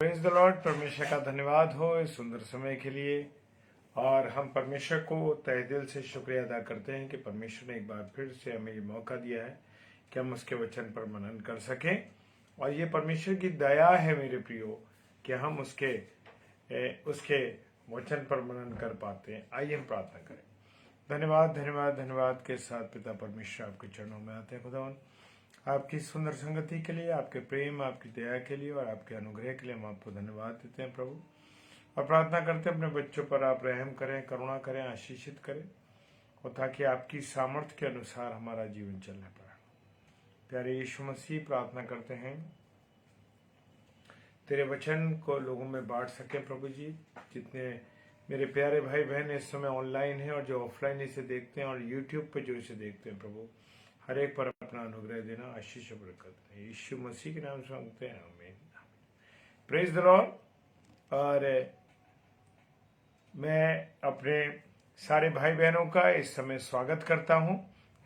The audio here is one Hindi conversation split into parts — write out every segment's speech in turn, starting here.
Praise the Lord. परमेश्वर का धन्यवाद हो इस सुंदर समय के लिए। और हम परमेश्वर को तहे दिल से शुक्रिया अदा करते हैं कि परमेश्वर ने एक बार फिर से हमें ये मौका दिया है कि हम उसके वचन पर मनन कर सकें। और ये परमेश्वर की दया है मेरे प्रियो कि हम उसके वचन पर मनन कर पाते हैं। आइए हम प्रार्थना करें। धन्यवाद धन्यवाद धन्यवाद के साथ पिता परमेश्वर आपके चरणों में आते हैं खुदावन, आपकी सुंदर संगति के लिए, आपके प्रेम, आपकी दया के लिए और आपके अनुग्रह के लिए हम आपको धन्यवाद देते हैं प्रभु। और प्रार्थना करते हैं अपने बच्चों पर आप रहम करें, करुणा करें, आशीषित करें, और ताकि आपकी सामर्थ्य के अनुसार हमारा जीवन चलने पाए। प्यारे यीशु मसीह, प्रार्थना करते हैं तेरे वचन को लोगों में बांट सके प्रभु जी। जितने मेरे प्यारे भाई बहन इस समय ऑनलाइन हैं और जो ऑफलाइन इसे देखते हैं और यूट्यूब पर जो इसे देखते हैं प्रभु, हर एक पर अपना अनुग्रह देना, आशीष और बरकत देना। यीशु मसीह के नाम से मांगते हैं, आमीन। Praise the Lord. और मैं अपने सारे भाई बहनों का इस समय स्वागत करता हूं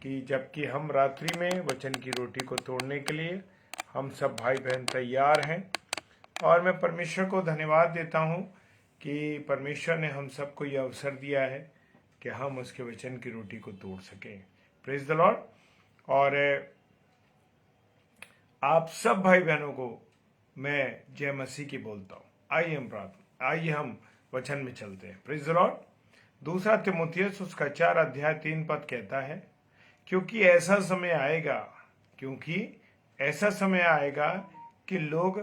कि जबकि हम रात्रि में वचन की रोटी को तोड़ने के लिए हम सब भाई बहन तैयार हैं। और मैं परमेश्वर को धन्यवाद देता हूं कि परमेश्वर ने हम सबको यह अवसर दिया है कि हम उसके वचन की रोटी को तोड़ सकें। Praise the Lord. और आप सब भाई बहनों को मैं जय मसीह की बोलता हूं। आइए हम वचन में चलते हैं। Praise the Lord. दूसरा तीमुथियुस उसका 4 अध्याय 3 पद कहता है, क्योंकि ऐसा समय आएगा कि लोग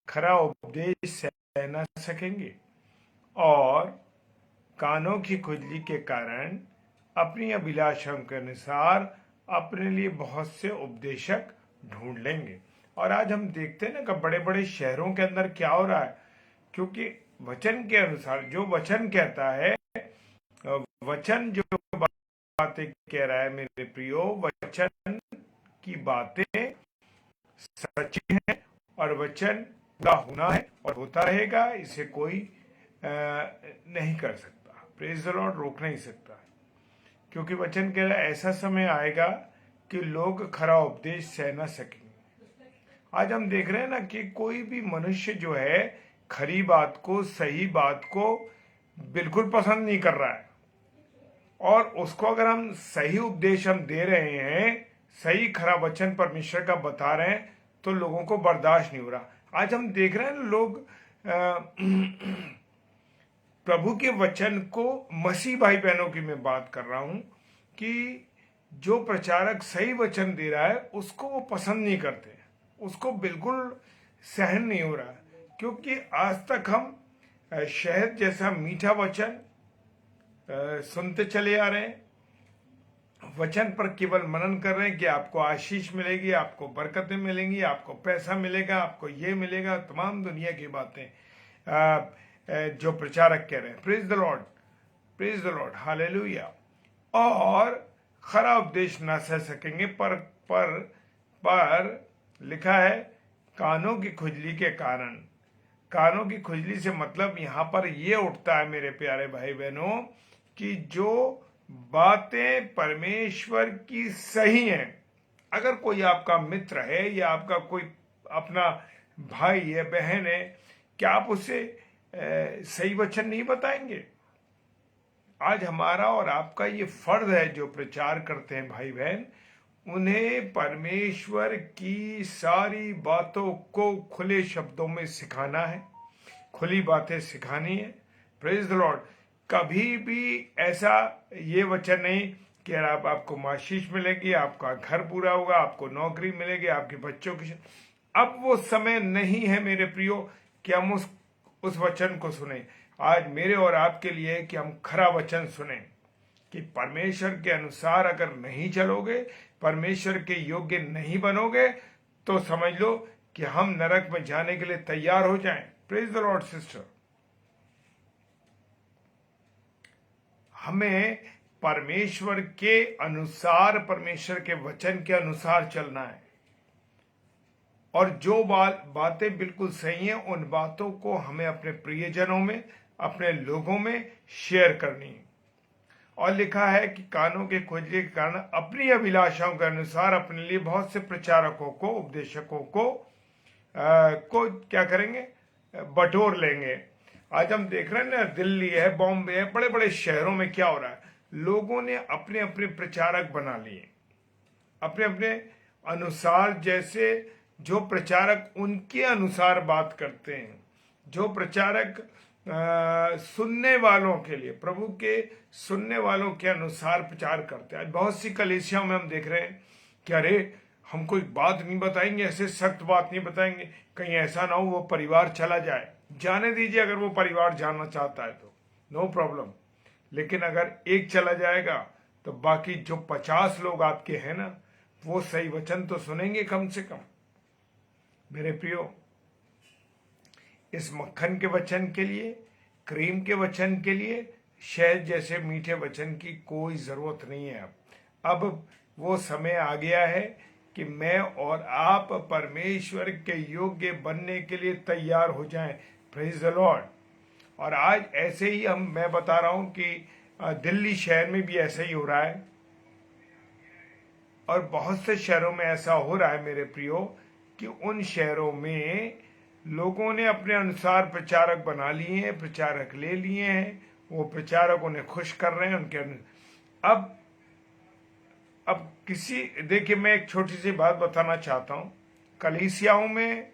खरा उपदेश सह न सकेंगे और कानों की खुजली के कारण अपनी अभिलाषाओं के अनुसार अपने लिए बहुत से उपदेशक ढूंढ लेंगे। और आज हम देखते हैं ना कि बड़े बड़े शहरों के अंदर क्या हो रहा है, क्योंकि वचन के अनुसार जो वचन कहता है, वचन जो बातें कह रहा है मेरे प्रियो, वचन की बातें सच्ची हैं और वचन पूरा होना है और होता रहेगा। इसे कोई नहीं कर सकता। Praise the Lord. रोक नहीं सकता, क्योंकि वचन कह रहा है ऐसा समय आएगा कि लोग खरा उपदेश सह न सकेंगे। आज हम देख रहे हैं ना कि कोई भी मनुष्य जो है खरी बात को, सही बात को बिल्कुल पसंद नहीं कर रहा है। और उसको अगर हम सही उपदेश हम दे रहे हैं, सही खरा वचन परमेश्वर का बता रहे हैं, तो लोगों को बर्दाश्त नहीं हो रहा। आज हम देख रहे हैं लोग प्रभु के वचन को, मसीह भाई बहनों की मैं बात कर रहा हूं, कि जो प्रचारक सही वचन दे रहा है उसको वो पसंद नहीं करते, उसको बिल्कुल सहन नहीं हो रहा। क्योंकि आज तक हम शहद जैसा मीठा वचन सुनते चले आ रहे हैं, वचन पर केवल मनन कर रहे हैं कि आपको आशीष मिलेगी, आपको बरकतें मिलेंगी, आपको पैसा मिलेगा, आपको ये मिलेगा, तमाम दुनिया की बातें जो प्रचारक कह रहे हैं। Praise the Lord, praise the Lord, hallelujah. और खरा उपदेश न सह सकेंगे, पर लिखा है कानों की खुजली के कारण। कानों की खुजली से मतलब यहां पर यह उठता है मेरे प्यारे भाई बहनों, कि जो बातें परमेश्वर की सही हैं, अगर कोई आपका मित्र है या आपका कोई अपना भाई है, बहन है, क्या आप उसे सही वचन नहीं बताएंगे? आज हमारा और आपका ये फर्ज है, जो प्रचार करते हैं भाई बहन, उन्हें परमेश्वर की सारी बातों को खुले शब्दों में सिखाना है, खुली बातें सिखानी है। Praise the Lord. कभी भी ऐसा ये वचन नहीं कि आपको आशीष मिलेगी, आपका घर पूरा होगा, आपको नौकरी मिलेगी, आपके बच्चों की। अब वो समय नहीं है मेरे प्रियो कि हम उस वचन को सुने। आज मेरे और आपके लिए कि हम खरा वचन सुने, कि परमेश्वर के अनुसार अगर नहीं चलोगे, परमेश्वर के योग्य नहीं बनोगे, तो समझ लो कि हम नरक में जाने के लिए तैयार हो जाएं। Praise the Lord sister. हमें परमेश्वर के अनुसार, परमेश्वर के वचन के अनुसार चलना है, और जो बातें बिल्कुल सही हैं, उन बातों को हमें अपने प्रियजनों में, अपने लोगों में शेयर करनी है। और लिखा है कि कानों के खुजली के कारण अपनी अभिलाषाओं के अनुसार अपने लिए बहुत से प्रचारकों को, उपदेशकों को क्या करेंगे? बटोर लेंगे। आज हम देख रहे हैं ना, दिल्ली है, बॉम्बे है, बड़े बड़े शहरों में क्या हो रहा है, लोगों ने अपने अपने प्रचारक बना लिए, अपने अपने अनुसार, जैसे जो प्रचारक उनके अनुसार बात करते हैं, जो प्रचारक सुनने वालों के लिए, प्रभु के सुनने वालों के अनुसार प्रचार करते हैं। बहुत सी कलीसियाओं में हम देख रहे हैं कि अरे हम कोई बात नहीं बताएंगे, ऐसे सख्त बात नहीं बताएंगे, कहीं ऐसा ना हो वो परिवार चला जाए। जाने दीजिए, अगर वो परिवार जाना चाहता है तो नो प्रॉब्लम, लेकिन अगर एक चला जाएगा तो बाकी जो 50 लोग आपके हैं ना, वो सही वचन तो सुनेंगे कम से कम। मेरे प्रियो, इस मक्खन के वचन के लिए, क्रीम के वचन के लिए, शहद जैसे मीठे वचन की कोई जरूरत नहीं है। अब वो समय आ गया है कि मैं और आप परमेश्वर के योग्य बनने के लिए तैयार हो जाएं। Praise the Lord. और आज ऐसे ही मैं बता रहा हूं कि दिल्ली शहर में भी ऐसा ही हो रहा है, और बहुत से शहरों में ऐसा हो रहा है मेरे प्रियो, कि उन शहरों में लोगों ने अपने अनुसार प्रचारक बना लिए हैं, प्रचारक ले लिए हैं, वो प्रचारक उन्हें खुश कर रहे हैं उनके अब किसी, देखिए मैं एक छोटी सी बात बताना चाहता हूं। कलीसियाओं में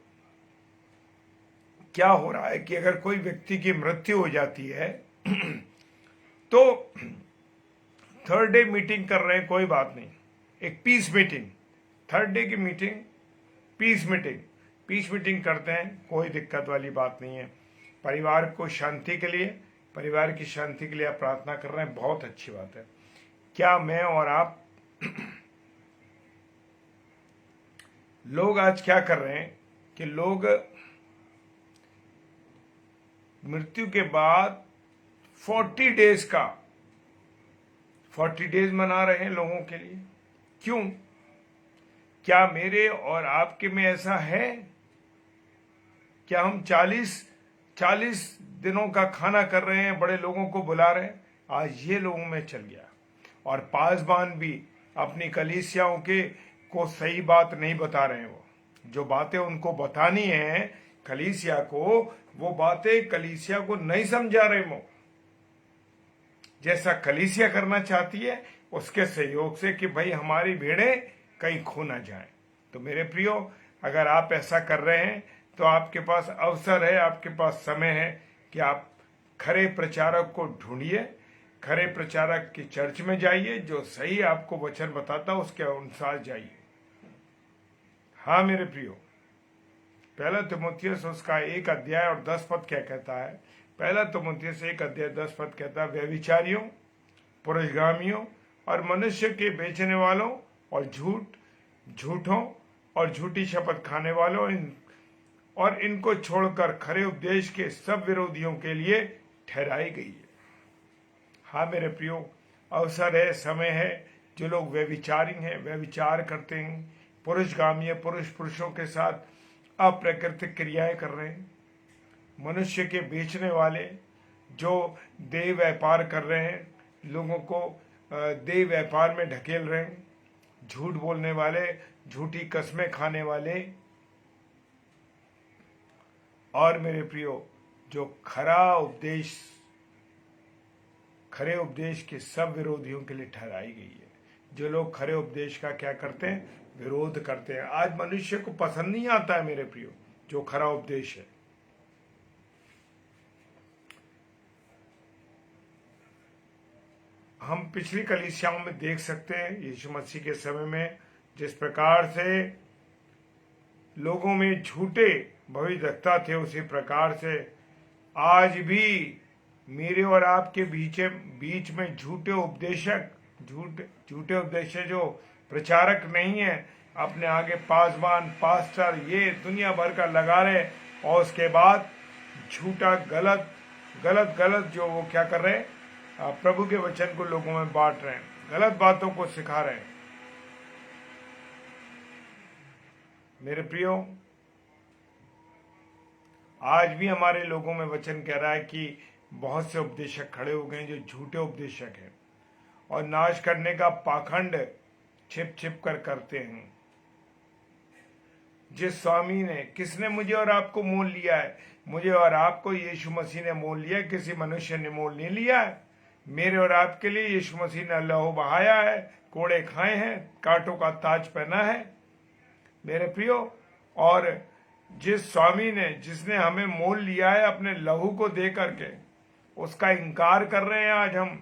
क्या हो रहा है कि अगर कोई व्यक्ति की मृत्यु हो जाती है तो थर्ड डे मीटिंग कर रहे हैं, कोई बात नहीं, एक पीस मीटिंग, थर्ड डे की मीटिंग, पीस मीटिंग करते हैं, कोई दिक्कत वाली बात नहीं है। परिवार को शांति के लिए, परिवार की शांति के लिए आप प्रार्थना कर रहे हैं, बहुत अच्छी बात है। क्या मैं और आप लोग आज क्या कर रहे हैं कि लोग मृत्यु के बाद 40 डेज मना रहे हैं लोगों के लिए। क्यों? क्या मेरे और आपके में ऐसा है? क्या हम 40 दिनों का खाना कर रहे हैं, बड़े लोगों को बुला रहे हैं? आज ये लोगों में चल गया। और पासबान भी अपनी कलीसियाओं के को सही बात नहीं बता रहे हैं। वो जो बातें उनको बतानी है कलीसिया को, वो बातें कलीसिया को नहीं समझा रहे। वो जैसा कलीसिया करना चाहती है उसके सहयोग से, कि भाई हमारी भेड़ें कहीं खो ना जाए। तो मेरे प्रियो, अगर आप ऐसा कर रहे हैं तो आपके पास अवसर है, आपके पास समय है कि आप खरे प्रचारक को ढूंढिए, खरे प्रचारक की चर्च में जाइए, जो सही आपको वचन बताता उसके अनुसार जाइए। हाँ मेरे प्रियो, पहला तिमुथियुस उसका 1 अध्याय और 10 पद क्या कहता है? पहला तिमुथियुस 1 अध्याय 10 पद कहता है, व्यभिचारियों, पुरुषगामियों और मनुष्य के बेचने वालों और झूठों और झूठी शपथ खाने वालों और इनको छोड़कर खरे उपदेश के सब विरोधियों के लिए ठहराई गई है। हाँ मेरे प्रियो, अवसर है, समय है। जो लोग व्यभिचारी हैं, व्यभिचार करते हैं, पुरुषगामी है, पुरुषों के साथ अप्राकृतिक क्रियाएं कर रहे हैं, मनुष्य के बेचने वाले, जो देह व्यापार कर रहे हैं, लोगों को देह व्यापार में ढकेल रहे हैं, झूठ बोलने वाले, झूठी कस्में खाने वाले, और मेरे प्रियो जो खरे उपदेश के सब विरोधियों के लिए ठहराई गई है। जो लोग खरे उपदेश का क्या करते हैं? विरोध करते हैं। आज मनुष्य को पसंद नहीं आता है मेरे प्रियो जो खरा उपदेश है। हम पिछली कलीसियाओं में देख सकते हैं यीशु मसीह के समय में जिस प्रकार से लोगों में झूठे भविष्यवक्ता थे, उसी प्रकार से आज भी मेरे और आपके बीच में झूठे उपदेशक जो प्रचारक नहीं है, अपने आगे पासवान, पास्टर, ये दुनिया भर का लगा रहे, और उसके बाद झूठा गलत जो वो क्या कर रहे हैं, प्रभु के वचन को लोगों में बांट रहे हैं, गलत बातों को सिखा रहे हैं। मेरे प्रियो, आज भी हमारे लोगों में वचन कह रहा है कि बहुत से उपदेशक खड़े हो गए जो झूठे उपदेशक हैं और नाश करने का पाखंड छिप कर करते हैं। जिस स्वामी ने, किसने मुझे और आपको मोल लिया है? मुझे और आपको यीशु मसीह ने मोल लिया है, किसी मनुष्य ने मोल नहीं लिया है। मेरे और आपके लिए यीशु मसीह ने लहू बहाया है, कोड़े खाए हैं, कांटों का ताज पहना है मेरे प्रियो। और जिस स्वामी ने, जिसने हमें मोल लिया है अपने लहू को दे करके, उसका इनकार कर रहे हैं आज हम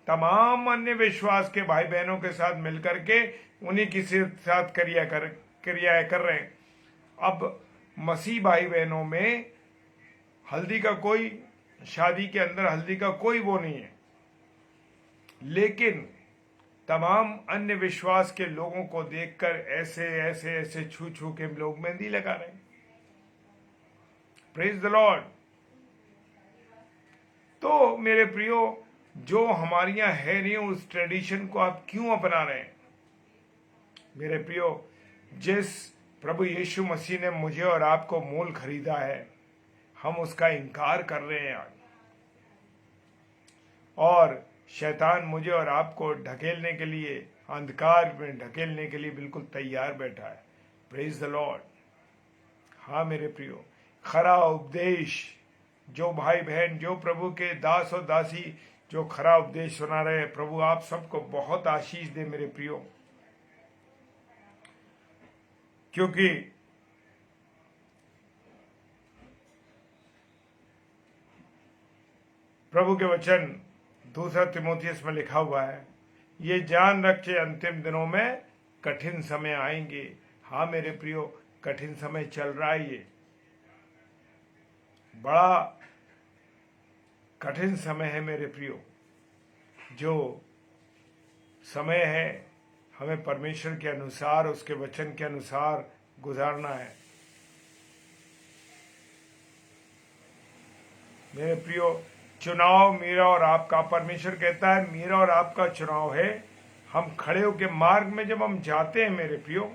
तमाम अन्य विश्वास के भाई बहनों के साथ मिलकर के उन्हीं के साथ क्रियाएं कर रहे हैं। अब मसीह भाई बहनों में हल्दी का कोई, शादी के अंदर हल्दी का कोई वो नहीं है, लेकिन तमाम अन्य विश्वास के लोगों को देखकर ऐसे ऐसे ऐसे छू छू के लोग मेहंदी लगा रहे हैं। Praise the Lord. तो मेरे प्रियो, जो हमारे यहाँ है नहीं, उस ट्रेडिशन को आप क्यों अपना रहे हैं? मेरे प्रियो, जिस प्रभु यीशु मसीह ने मुझे और आपको मोल खरीदा है, हम उसका इनकार कर रहे हैं आज। और शैतान मुझे और आपको ढकेलने के लिए, अंधकार में ढकेलने के लिए बिल्कुल तैयार बैठा है। Praise the Lord. हाँ मेरे प्रियो, खरा उपदेश, जो भाई बहन, जो प्रभु के दास और दासी जो खरा उपदेश सुना रहे हैं, प्रभु आप सबको बहुत आशीष दे मेरे प्रियो। क्योंकि प्रभु के वचन 2 तीमुथियुस में लिखा हुआ है, ये जान रखे अंतिम दिनों में कठिन समय आएंगे। हाँ मेरे प्रियो, कठिन समय चल रहा है, ये बड़ा कठिन समय है मेरे प्रियो। जो समय है, हमें परमेश्वर के अनुसार, उसके वचन के अनुसार गुजारना है मेरे प्रियो। चुनाव मेरा और आपका, परमेश्वर कहता है मेरा और आपका चुनाव है। हम खड़े होकर मार्ग में जब हम जाते हैं मेरे प्रियो,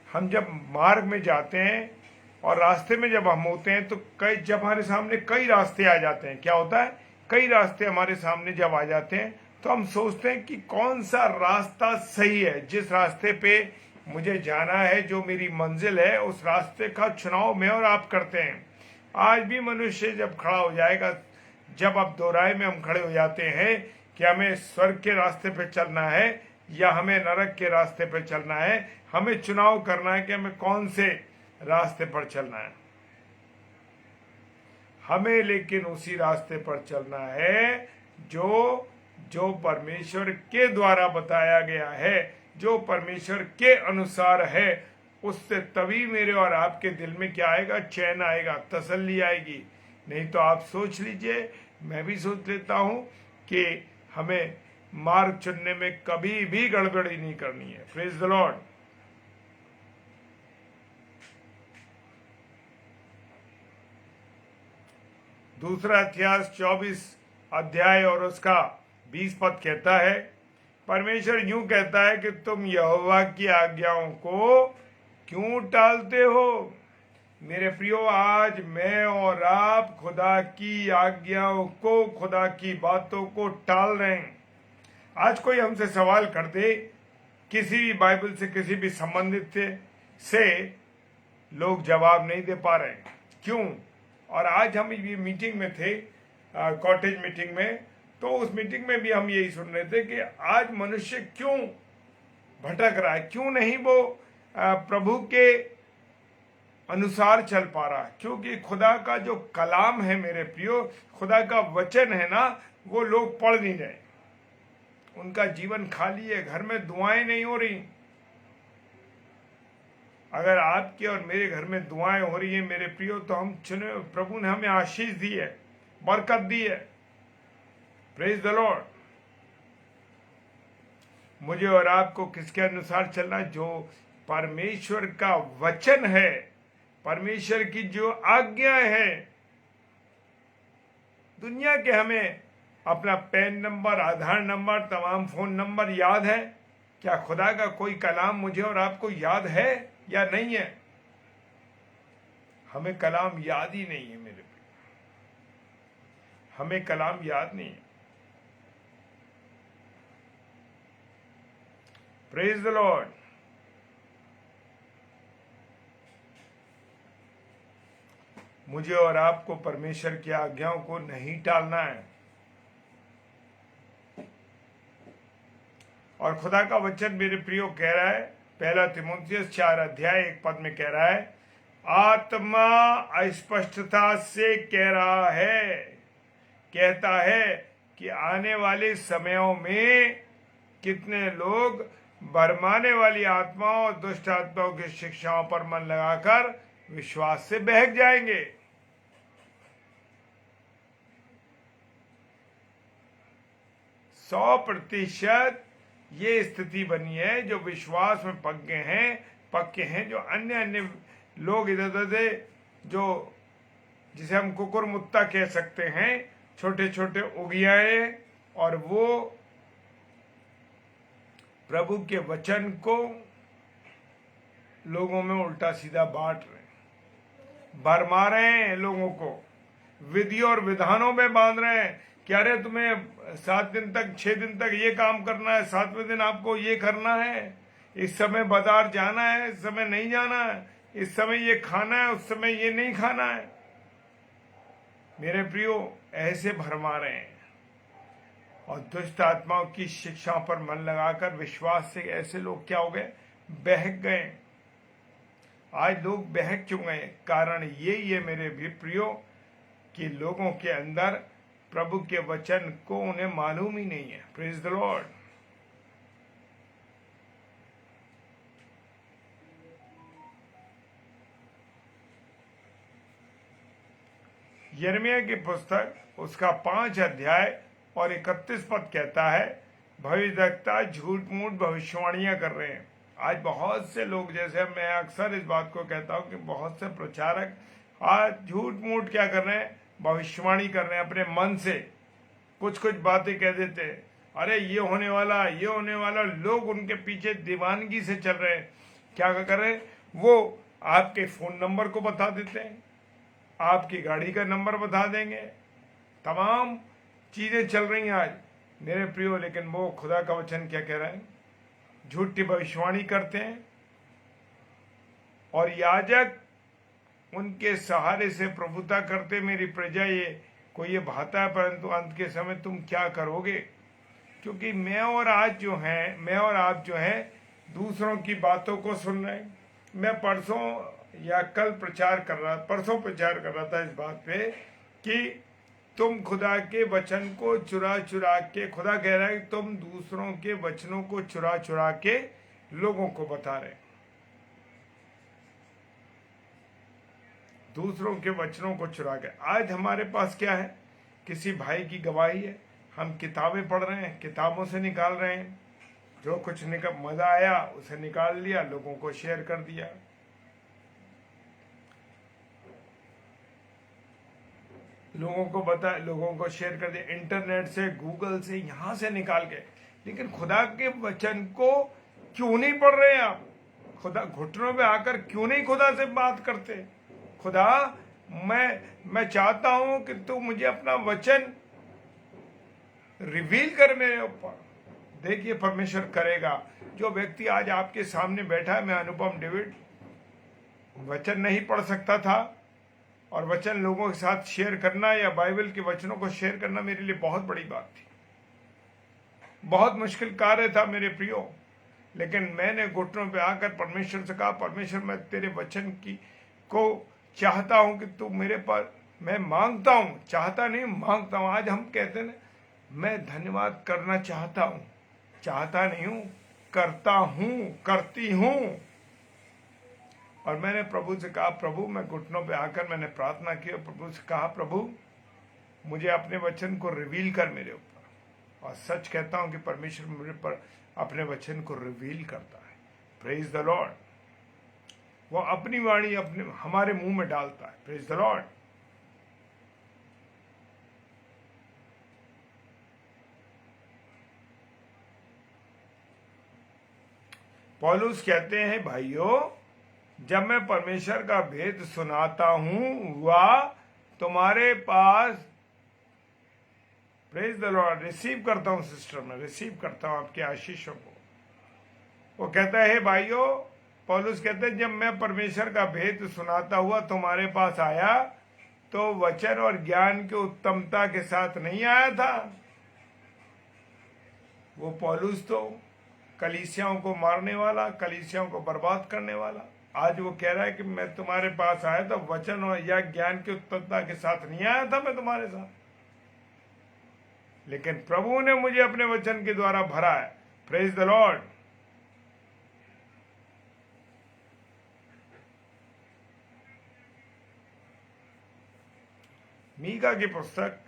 हम जब मार्ग में जाते हैं और रास्ते में जब हम होते हैं, तो जब हमारे सामने कई रास्ते आ जाते हैं, क्या होता है, कई रास्ते हमारे सामने जब आ जाते हैं, तो हम सोचते हैं कि कौन सा रास्ता सही है, जिस रास्ते पे मुझे जाना है, जो मेरी मंजिल है, उस रास्ते का चुनाव मैं और आप करते हैं। आज भी मनुष्य जब खड़ा हो जाएगा, जब अब दोराहे में हम खड़े हो जाते हैं कि हमें स्वर्ग के रास्ते पे चलना है या हमें नरक के रास्ते पे चलना है, हमें चुनाव करना है कि हमें कौन से रास्ते पर चलना है। हमें लेकिन उसी रास्ते पर चलना है जो जो परमेश्वर के द्वारा बताया गया है, जो परमेश्वर के अनुसार है। उससे तभी मेरे और आपके दिल में क्या आएगा, चैन आएगा, तसल्ली आएगी। नहीं तो आप सोच लीजिए, मैं भी सोच लेता हूं कि हमें मार्ग चुनने में कभी भी गड़बड़ी नहीं करनी है। Praise the Lord. दूसरा इतिहास 24 अध्याय और उसका 20 पद कहता है, परमेश्वर यूं कहता है कि तुम यहोवा की आज्ञाओं को क्यों टालते हो? मेरे प्रियो, आज मैं और आप खुदा की आज्ञाओं को, खुदा की बातों को टाल रहे हैं। आज कोई हमसे सवाल कर दे, किसी भी बाइबल से, किसी भी संबंधित से लोग जवाब नहीं दे पा रहे। क्यों? और आज हम ये मीटिंग में थे, कॉटेज मीटिंग में, तो उस मीटिंग में भी हम यही सुन रहे थे कि आज मनुष्य क्यों भटक रहा है, क्यों नहीं वो प्रभु के अनुसार चल पा रहा है। क्योंकि खुदा का जो कलाम है मेरे प्रियो, खुदा का वचन है ना, वो लोग पढ़ नहीं रहे। उनका जीवन खाली है, घर में दुआएं नहीं हो रही। अगर आपके और मेरे घर में दुआएं हो रही है मेरे प्रियो, तो हम चुने, प्रभु ने हमें आशीष दी है, बरकत दी है। Praise the Lord. मुझे और आपको किसके अनुसार चलना? जो परमेश्वर का वचन है, परमेश्वर की जो आज्ञा है। दुनिया के हमें अपना पैन नंबर, आधार नंबर, तमाम फोन नंबर याद है। क्या खुदा का कोई कलाम मुझे और आपको याद है या नहीं है? हमें कलाम याद ही नहीं है मेरे प्रिय, हमें कलाम याद नहीं है। Praise the Lord. मुझे और आपको परमेश्वर की आज्ञाओं को नहीं टालना है। और खुदा का वचन मेरे प्रियो कह रहा है, पहला तीमुथियुस 4:1 में कह रहा है, आत्मा स्पष्टता से कह रहा है, कहता है कि आने वाले समयों में कितने लोग भरमाने वाली आत्माओं और दुष्ट आत्माओं की शिक्षाओं पर मन लगाकर विश्वास से बहक जाएंगे। 100% ये स्थिति बनी है। जो विश्वास में पक्के हैं, जो अन्य अन्य लोग इधर उधर जो जिसे हम कुकुर मुत्ता कह सकते हैं, छोटे छोटे उगियाए, और वो प्रभु के वचन को लोगों में उल्टा सीधा बांट रहे हैं, भरमा रहे हैं, लोगों को विधि और विधानों में बांध रहे हैं कि अरे तुम्हें 7 दिन तक 6 दिन तक ये काम करना है, 7वें दिन आपको ये करना है, इस समय बाजार जाना है, इस समय नहीं जाना है, इस समय ये खाना है, उस समय ये नहीं खाना है। मेरे प्रियो, ऐसे भरमा रहे हैं और दुष्ट आत्माओं की शिक्षाओं पर मन लगाकर विश्वास से ऐसे लोग क्या हो गए, बहक गए। आज लोग बहक क्यों गए? कारण यही है मेरे भी प्रियो कि लोगों के अंदर प्रभु के वचन को उन्हें मालूम ही नहीं है। Praise the Lord. यिर्मयाह की पुस्तक उसका 5 अध्याय और 31 पद कहता है, भविष्यवक्ता झूठ मूठ भविष्यवाणियां कर रहे हैं। आज बहुत से लोग, जैसे मैं अक्सर इस बात को कहता हूं कि बहुत से प्रचारक आज झूठ मूठ क्या कर रहे हैं, भविष्यवाणी कर रहे हैं। अपने मन से कुछ कुछ बातें कह देते हैं, अरे ये होने वाला, ये होने वाला। लोग उनके पीछे दीवानगी से चल रहे हैं। क्या कर रहे हैं? वो आपके फोन नंबर को बता देते हैं, आपकी गाड़ी का नंबर बता देंगे, तमाम चीजें चल रही हैं आज मेरे प्रियो। लेकिन वो खुदा का वचन क्या कह रहा है? झूठी भविष्यवाणी करते हैं और याजक उनके सहारे से प्रभुता करते, मेरी प्रजा ये को ये भाता है, परंतु अंत के समय तुम क्या करोगे? क्योंकि मैं और आप जो हैं दूसरों की बातों को सुन रहे हैं। मैं परसों प्रचार कर रहा था इस बात पे कि तुम खुदा के वचन को चुरा चुरा के, खुदा कह रहा है कि तुम दूसरों के वचनों को चुरा चुरा के लोगों को बता रहे, दूसरों के वचनों को चुरा के। आज हमारे पास क्या है? किसी भाई की गवाही है, हम किताबें पढ़ रहे हैं, किताबों से निकाल रहे हैं, जो कुछ मजा आया उसे निकाल लिया, लोगों को शेयर कर दिया। लोगों को शेयर कर दिया इंटरनेट से, गूगल से, यहां से निकाल के। लेकिन खुदा के वचन को क्यों नहीं पढ़ रहे आप? खुदा घुटनों में आकर क्यों नहीं खुदा से बात करते? खुदा, मैं चाहता हूं कि तू मुझे अपना वचन रिवील कर मेरे ऊपर। देखिए परमेश्वर करेगा। जो व्यक्ति आज आपके सामने बैठा है, मैं अनुपम डेविड, वचन नहीं पढ़ सकता था, और वचन लोगों के साथ शेयर करना या बाइबल के वचनों को शेयर करना मेरे लिए बहुत बड़ी बात थी, बहुत मुश्किल कार्य था मेरे प्रियो। लेकिन मैंने घुटनों पे आकर परमेश्वर से कहा, परमेश्वर मैं तेरे वचन को चाहता हूं कि तू मेरे पास, मैं मांगता हूं, चाहता नहीं मांगता हूं। आज हम कहते हैं मैं धन्यवाद करना चाहता हूं, चाहता नहीं हूं, करता हूं, करती हूं। और मैंने प्रभु से कहा, प्रभु मैं घुटनों पे आकर मैंने प्रार्थना की और प्रभु से कहा, प्रभु मुझे अपने वचन को रिवील कर मेरे ऊपर। और सच कहता हूं कि परमेश्वर मेरे पर अपने वचन को रिवील करता है। Praise the Lord. वो अपनी वाणी हमारे मुंह में डालता है। Praise the Lord. पौलुस कहते हैं, भाइयों जब मैं परमेश्वर का भेद सुनाता हूं वह तुम्हारे पास, प्रेज द लॉर्ड, रिसीव करता हूं सिस्टर, मैं रिसीव करता हूं आपके आशीषों को। वो कहता है भाइयों, पौलुस कहते हैं जब मैं परमेश्वर का भेद सुनाता हुआ तुम्हारे पास आया तो वचन और ज्ञान की उत्तमता के साथ नहीं आया था। वो पौलुस तो कलीसियाओं को मारने वाला, कलीसियाओं को बर्बाद करने वाला, आज वो कह रहा है कि मैं तुम्हारे पास आया था वचन और या ज्ञान की उत्तमता के साथ नहीं आया था मैं तुम्हारे साथ, लेकिन प्रभु ने मुझे अपने वचन के द्वारा भरा है। Praise the Lord. मीका की पुस्तक,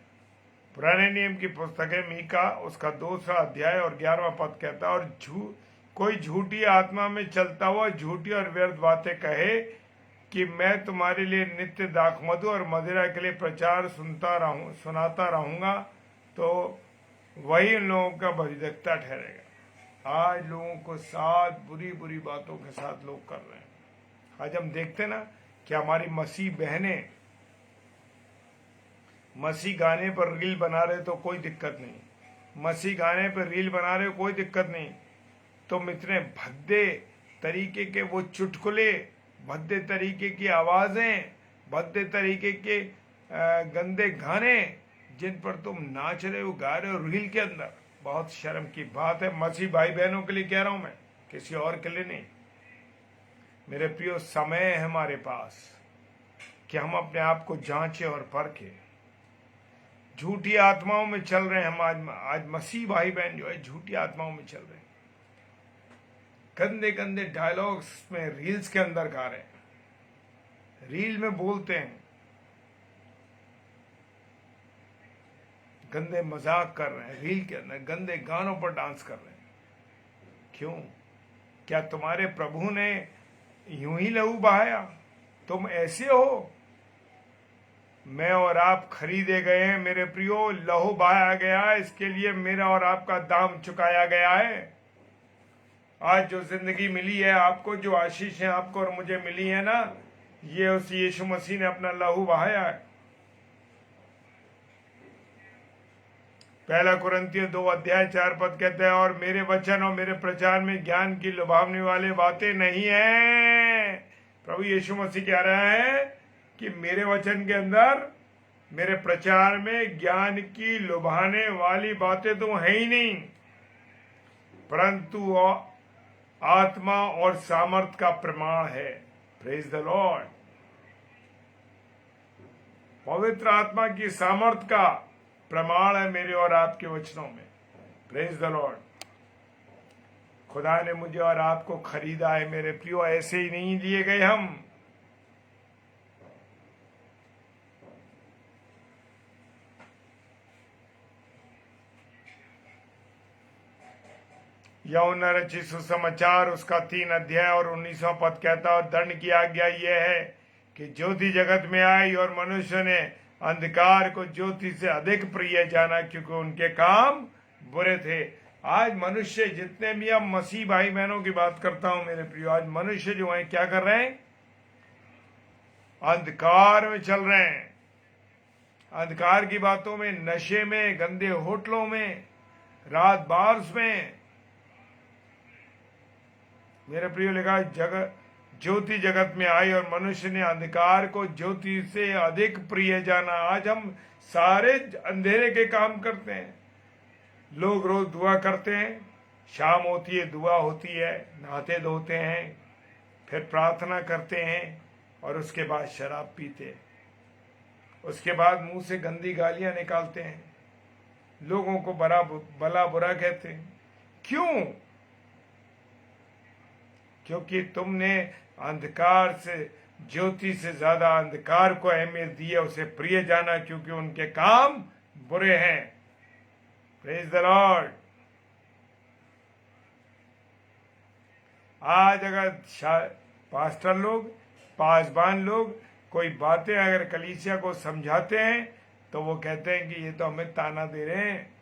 पुराने नियम की पुस्तक है मीका, उसका 2 अध्याय और 11वां पद कहता है, और कोई झूठी आत्मा में चलता हुआ झूठी और व्यर्थ बातें कहे कि मैं तुम्हारे लिए नित्य दाखमधु और मदिरा के लिए प्रचार सुनाता रहूंगा, तो वही उन लोगों का भविष्यवक्ता ठहरेगा। आज लोगों को साथ बुरी बुरी बातों के साथ लोग कर रहे हैं। आज हम देखते ना कि हमारी मसीह बहनें मसीह गाने पर रील बना रहे तो कोई दिक्कत नहीं, मसीह गाने पर रील बना रहे हो कोई दिक्कत नहीं, तुम इतने भद्दे तरीके के वो चुटकुले, भद्दे तरीके की आवाजें, भद्दे तरीके के गंदे गाने जिन पर तुम नाच रहे हो, गा रहे हो रील के अंदर, बहुत शर्म की बात है। मसीह भाई बहनों के लिए कह रहा हूं मैं, किसी और के लिए नहीं। मेरे प्रियो, समय है हमारे पास कि हम अपने आप को जांचें और परखें। झूठी आत्माओं में चल रहे हैं हम आज मसीह भाई बहन जो है झूठी आत्माओं में चल रहे हैं, गंदे गंदे डायलॉग्स में रील्स के अंदर गा रहे हैं, रील में बोलते हैं, गंदे मजाक कर रहे हैं, रील के अंदर गंदे गानों पर डांस कर रहे हैं। क्यों? क्या तुम्हारे प्रभु ने यूं ही लहू बहाया? तुम ऐसे हो? मैं और आप खरीदे गए हैं मेरे प्रियो, लहू बहाया गया, इसके लिए मेरा और आपका दाम चुकाया गया है। आज जो जिंदगी मिली है आपको, जो आशीष है आपको और मुझे मिली है ना, ये उस यीशु मसीह ने अपना लहू बहाया है। पहला कुरिन्थियों 2 अध्याय 4 पद कहते हैं, और मेरे वचन और मेरे प्रचार में ज्ञान की लुभावने वाले बातें नहीं है। प्रभु यीशु मसीह कह रहा है कि मेरे वचन के अंदर, मेरे प्रचार में ज्ञान की लुभाने वाली बातें तो है ही नहीं, परंतु आत्मा और सामर्थ का प्रमाण है। Praise the Lord. पवित्र आत्मा की सामर्थ का प्रमाण है मेरे और आपके वचनों में। Praise the Lord. खुदा ने मुझे और आपको खरीदा है मेरे प्रियो, ऐसे ही नहीं लिए गए हम। यूहन्ना रचित सुसमाचार उसका 3 अध्याय और 19वां पद कहता है, और दंड की आज्ञा यह है कि ज्योति जगत में आई और मनुष्य ने अंधकार को ज्योति से अधिक प्रिय जाना, क्योंकि उनके काम बुरे थे। आज मनुष्य जितने भी, अब मसीह भाई बहनों की बात करता हूं मेरे प्रियो, आज मनुष्य जो है क्या कर रहे हैं? अंधकार में चल रहे हैं, अंधकार की बातों में, नशे में, गंदे होटलों में, रात बार्स में। मेरे प्रियो, लिखा ज्योति जगत में आई और मनुष्य ने अंधकार को ज्योति से अधिक प्रिय जाना। आज हम सारे अंधेरे के काम करते हैं। लोग रोज दुआ करते हैं, शाम होती है दुआ होती है, नहाते धोते हैं, फिर प्रार्थना करते हैं और उसके बाद शराब पीते हैं, उसके बाद मुंह से गंदी गालियां निकालते हैं, लोगों को भला बुरा कहते हैं। क्यों? क्योंकि तुमने अंधकार से, ज्योति से ज्यादा अंधकार को अहमियत दी है, उसे प्रिय जाना, क्योंकि उनके काम बुरे हैं। Praise the Lord. आज अगर पास्टर लोग, पासबान लोग कोई बातें अगर कलीसिया को समझाते हैं तो वो कहते हैं कि ये तो हमें ताना दे रहे हैं।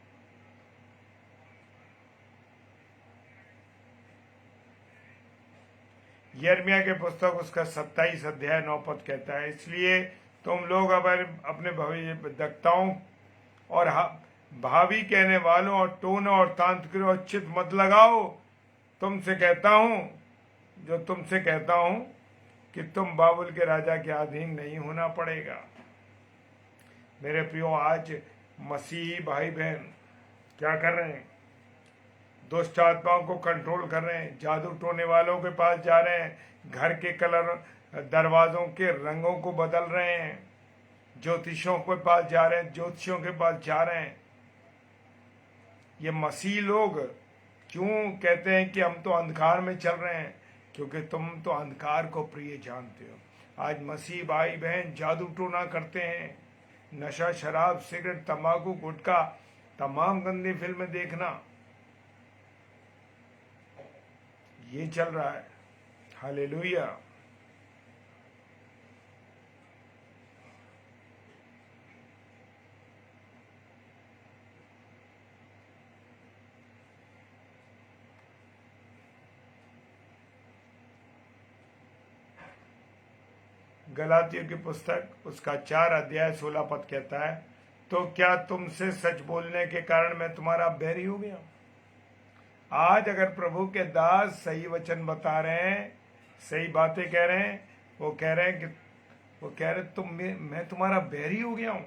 यिर्मयाह के पुस्तक उसका 27 अध्याय 9 पद कहता है, इसलिए तुम लोग अपने भविष्यद्वक्ताओं और भावी कहने वालों और टोनों और तांत्रिकों और चित मत लगाओ। तुमसे कहता हूं कि तुम बाबुल के राजा के अधीन नहीं होना पड़ेगा। मेरे प्रियो, आज मसीही भाई बहन क्या कर रहे हैं? दुष्ट आत्माओं को कंट्रोल कर रहे हैं, जादू टोने वालों के पास जा रहे हैं, घर के कलर दरवाजों के रंगों को बदल रहे हैं, ज्योतिषों के पास जा रहे हैं, ज्योतिषियों के पास जा रहे हैं। ये मसीह लोग क्यों कहते हैं कि हम तो अंधकार में चल रहे हैं? क्योंकि तुम तो अंधकार को प्रिय जानते हो। आज मसीह भाई बहन जादू टोना करते हैं, नशा शराब सिगरेट तंबाकू गुटखा तमाम गंदी फिल्में देखना, ये चल रहा है। हालेलुया। गलातियों की पुस्तक उसका 4 अध्याय 16 पद कहता है, तो क्या तुमसे सच बोलने के कारण मैं तुम्हारा बैरी हो गया? आज अगर प्रभु के दास सही वचन बता रहे हैं, सही बातें कह रहे हैं, वो कह रहे तुम मैं तुम्हारा बैरी हो गया हूं।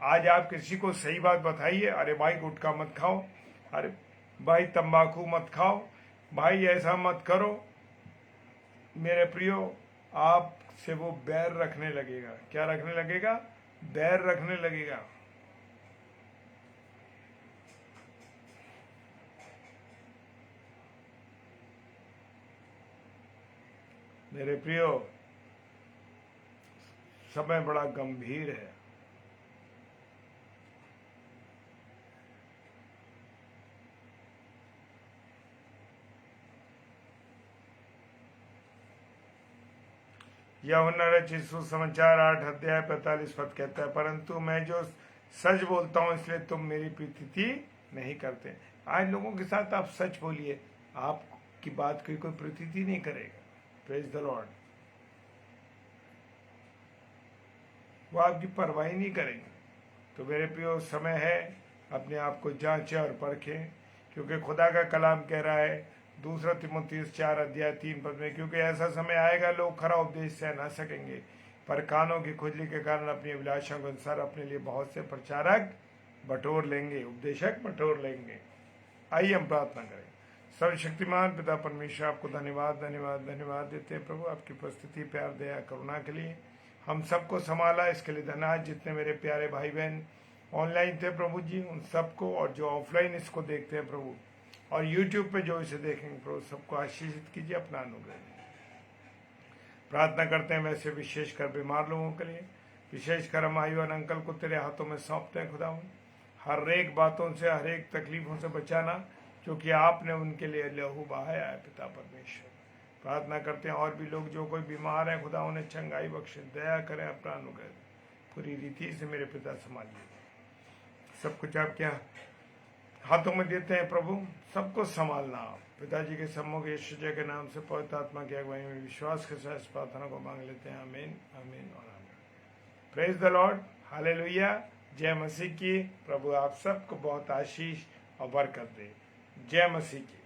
आज आप किसी को सही बात बताइए, अरे भाई गुटखा मत खाओ, अरे भाई तंबाकू मत खाओ, भाई ऐसा मत करो, मेरे प्रियो, आपसे वो बैर रखने लगेगा। क्या रखने लगेगा? बैर रखने लगेगा। मेरे प्रियो, समय बड़ा गंभीर है। यूहन्ना रचित सुसमाचार 8 अध्याय 45 पद कहता है, परंतु मैं जो सच बोलता हूं इसलिए तुम मेरी प्रीति नहीं करते। आज लोगों के साथ आप सच बोलिए, आपकी बात की कोई प्रीति नहीं करेगा। Praise the Lord. वो आपकी परवाही नहीं करेंगे। तो मेरे प्रियो, समय है अपने आप को जांचे और परखें, क्योंकि खुदा का कलाम कह रहा है 2 तिमुथियुस 4 अध्याय 3 पद में, क्योंकि ऐसा समय आएगा लोग खरा उपदेश सह न सकेंगे, पर कानों की खुजली के कारण अपनी अभिलाषाओं के अनुसार अपने लिए बहुत से प्रचारक बटोर लेंगे, उपदेशक बटोर लेंगे। आइए हम प्रार्थना करें। सर्वशक्तिमान पिता परमेश्वर, आपको धन्यवाद धन्यवाद धन्यवाद देते हैं प्रभु, आपकी उपस्थिति प्यार दया करुणा के लिए। हम सबको संभाला, इसके लिए धन्यवाद। जितने मेरे प्यारे भाई बहन ऑनलाइन थे प्रभु जी, उन सबको, और जो ऑफलाइन इसको देखते हैं प्रभु, और यूट्यूब पे जो इसे देखेंगे प्रभु, सबको आशीषित कीजिए, अपना अनुग्रह दीजिए। प्रार्थना करते हैं वैसे विशेषकर बीमार लोगों के लिए, विशेषकर हम आयुवान अंकल को तेरे हाथों में सौंपते हैं खुदा। हर एक बातों से, हर एक तकलीफों से बचाना, क्योंकि आपने उनके लिए लहू बहाया है पिता परमेश्वर। प्रार्थना करते हैं और भी लोग जो कोई बीमार हैं खुदा, उन्हें चंगाई बख्शे, दया करें, अपना अनुग्रह पूरी रीति से मेरे पिता संभालिए। सब कुछ आपके हाथों में देते हैं प्रभु, सबको संभालना आप। पिताजी के सम्मुख यीशु के नाम से पवित्र आत्मा की अगुवाई में विश्वास के साथ प्रार्थना को मांग लेते हैं। आमीन आमीन और आमीन। Praise the Lord. हालेलुया। जय मसीह की। प्रभु आप सबको बहुत आशीष और बरकत दे। जय मसीह की।